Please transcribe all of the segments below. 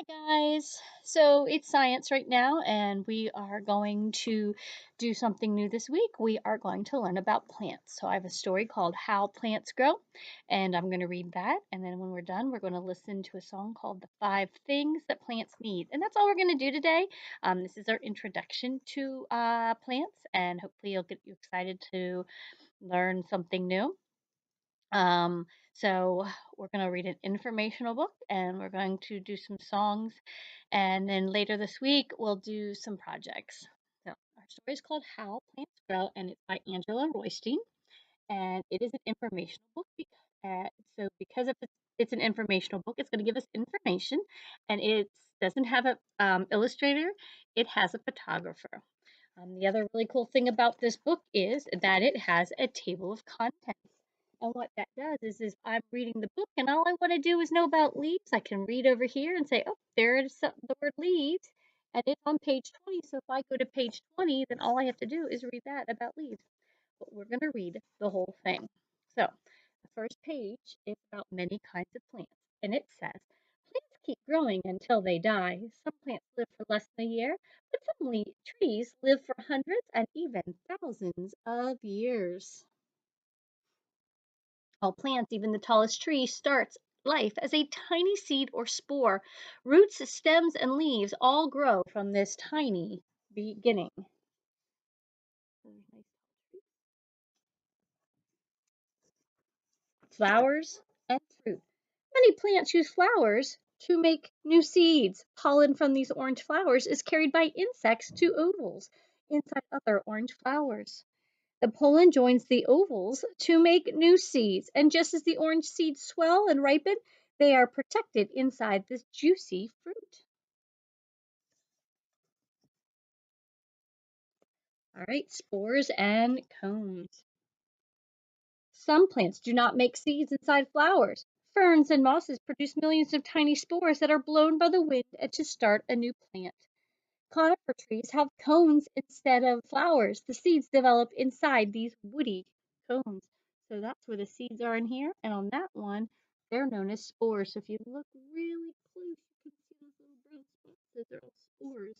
Guys. So it's science right now, and we are going to do something new this week. We are going to learn about plants. So I have a story called How Plants Grow, and I'm going to read that. And then when we're done, we're going to listen to a song called The Five Things That Plants Need. And that's all we're going to do today. This is our introduction to plants, and hopefully, it'll get you excited to learn something new. So we're going to read an informational book and we're going to do some songs. And then later this week, we'll do some projects. So our story is called How Plants Grow and it's by Angela Roystein. And it is an informational book. Because of it's an informational book, it's going to give us information and it doesn't have a illustrator, it has a photographer. The other really cool thing about this book is that it has a table of contents. And what that does is I'm reading the book, and all I want to do is know about leaves. I can read over here and say, oh, there is the word leaves, and it's on page 20. So if I go to page 20, then all I have to do is read that about leaves. But we're going to read the whole thing. So the first page is about many kinds of plants, and it says, plants keep growing until they die. Some plants live for less than a year, but some trees live for hundreds and even thousands of years. All plants, even the tallest tree, starts life as a tiny seed or spore. Roots, stems, and leaves all grow from this tiny beginning. Flowers and fruit. Many plants use flowers to make new seeds. Pollen from these orange flowers is carried by insects to ovals inside other orange flowers. The pollen joins the ovals to make new seeds, and just as the orange seeds swell and ripen, they are protected inside this juicy fruit. All right, spores and cones. Some plants do not make seeds inside flowers. Ferns and mosses produce millions of tiny spores that are blown by the wind and to start a new plant. Conifer trees have cones instead of flowers. The seeds develop inside these woody cones. So that's where the seeds are in here. And on that one, they're known as spores. So if you look really close, you can see those little brown spots. Those are all spores.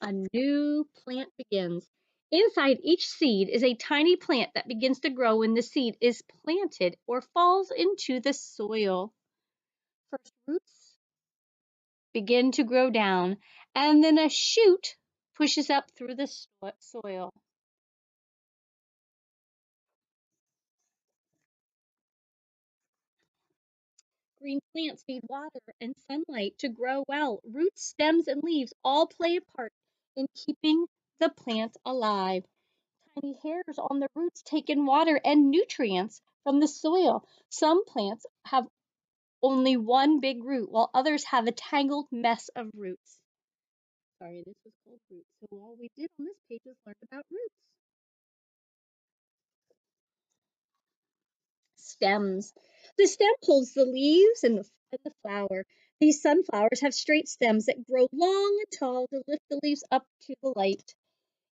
A new plant begins. Inside each seed is a tiny plant that begins to grow when the seed is planted or falls into the soil. First, roots begin to grow down, and then a shoot pushes up through the soil. Green plants need water and sunlight to grow well. Roots, stems, and leaves all play a part in keeping the plant alive. Tiny hairs on the roots take in water and nutrients from the soil. Some plants have only one big root, while others have a tangled mess of roots. Sorry, this was called roots. So all we did on this page was learn about roots. Stems. The stem holds the leaves and the flower. These sunflowers have straight stems that grow long and tall to lift the leaves up to the light.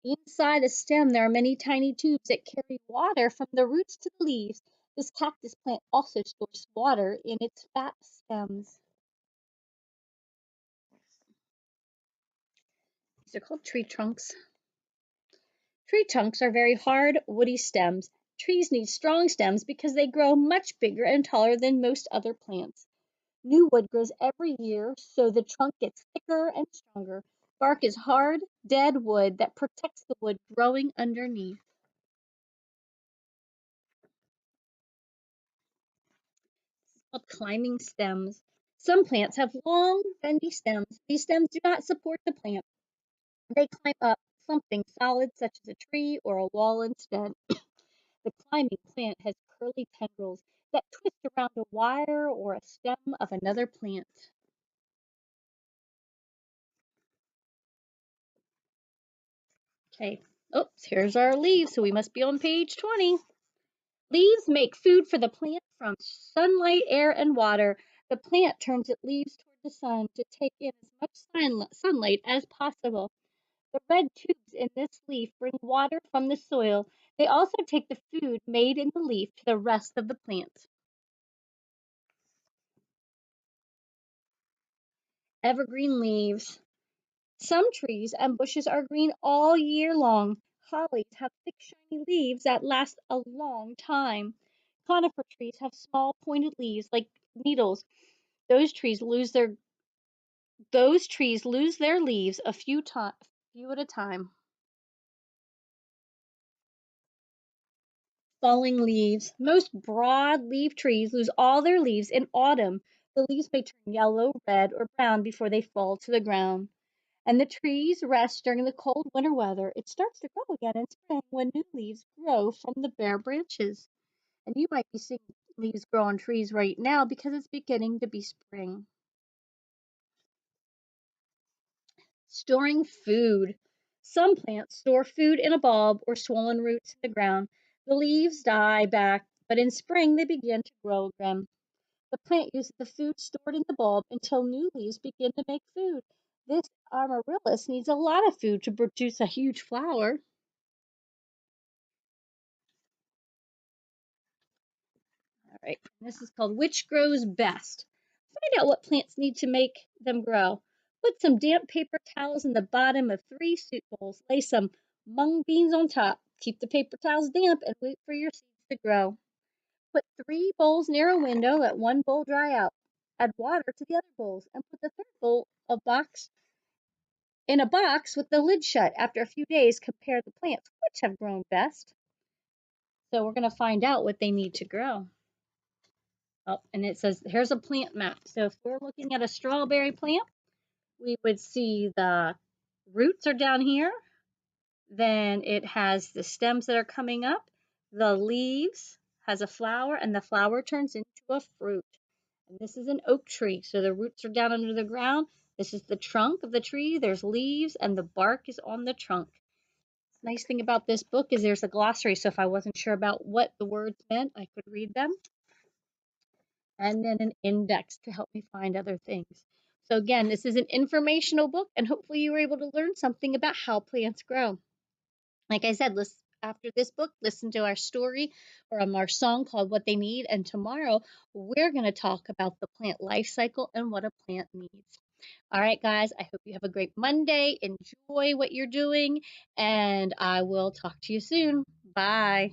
Inside a stem, there are many tiny tubes that carry water from the roots to the leaves. This cactus plant also stores water in its fat stems. These are called tree trunks. Tree trunks are very hard, woody stems. Trees need strong stems because they grow much bigger and taller than most other plants. New wood grows every year, so the trunk gets thicker and stronger. Bark is hard, dead wood that protects the wood growing underneath. It's called climbing stems. Some plants have long, bendy stems. These stems do not support the plant. They climb up something solid, such as a tree or a wall instead. The climbing plant has curly tendrils that twist around a wire or a stem of another plant. Okay. Oops, here's our leaves, so we must be on page 20. Leaves make food for the plant from sunlight, air, and water. The plant turns its leaves toward the sun to take in as much sunlight as possible. The red tubes in this leaf bring water from the soil. They also take the food made in the leaf to the rest of the plant. Evergreen leaves. Some trees and bushes are green all year long. Hollies have thick, shiny leaves that last a long time. Conifer trees have small, pointed leaves like needles. Those trees lose their those trees lose their leaves few at a time. Falling leaves. Most broad-leaf trees lose all their leaves in autumn. The leaves may turn yellow, red, or brown before they fall to the ground. And the trees rest during the cold winter weather. It starts to grow again in spring when new leaves grow from the bare branches. And you might be seeing leaves grow on trees right now because it's beginning to be spring. Storing food. Some plants store food in a bulb or swollen roots in the ground. The leaves die back, but in spring they begin to grow again. The plant uses the food stored in the bulb until new leaves begin to make food. This amaryllis needs a lot of food to produce a huge flower. All right, this is called Which Grows Best. Find out what plants need to make them grow. Put some damp paper towels in the bottom of 3 soup bowls. Lay some mung beans on top. Keep the paper towels damp and wait for your seeds to grow. Put 3 bowls near a window. Let one bowl dry out. Add water to the other bowls and put the third bowl in a box with the lid shut. After a few days, compare the plants which have grown best. So we're going to find out what they need to grow. Oh, and it says here's a plant map. So if we're looking at a strawberry plant, we would see the roots are down here. Then it has the stems that are coming up. The leaves has a flower, and the flower turns into a fruit. And this is an oak tree. So the roots are down under the ground. This is the trunk of the tree. There's leaves, and the bark is on the trunk. The nice thing about this book is there's a glossary. So if I wasn't sure about what the words meant, I could read them, and then an index to help me find other things. So again, this is an informational book, and hopefully you were able to learn something about how plants grow. Like I said, after this book, listen to our story or our song called What They Need, and tomorrow we're going to talk about the plant life cycle and what a plant needs. All right, guys, I hope you have a great Monday. Enjoy what you're doing, and I will talk to you soon. Bye.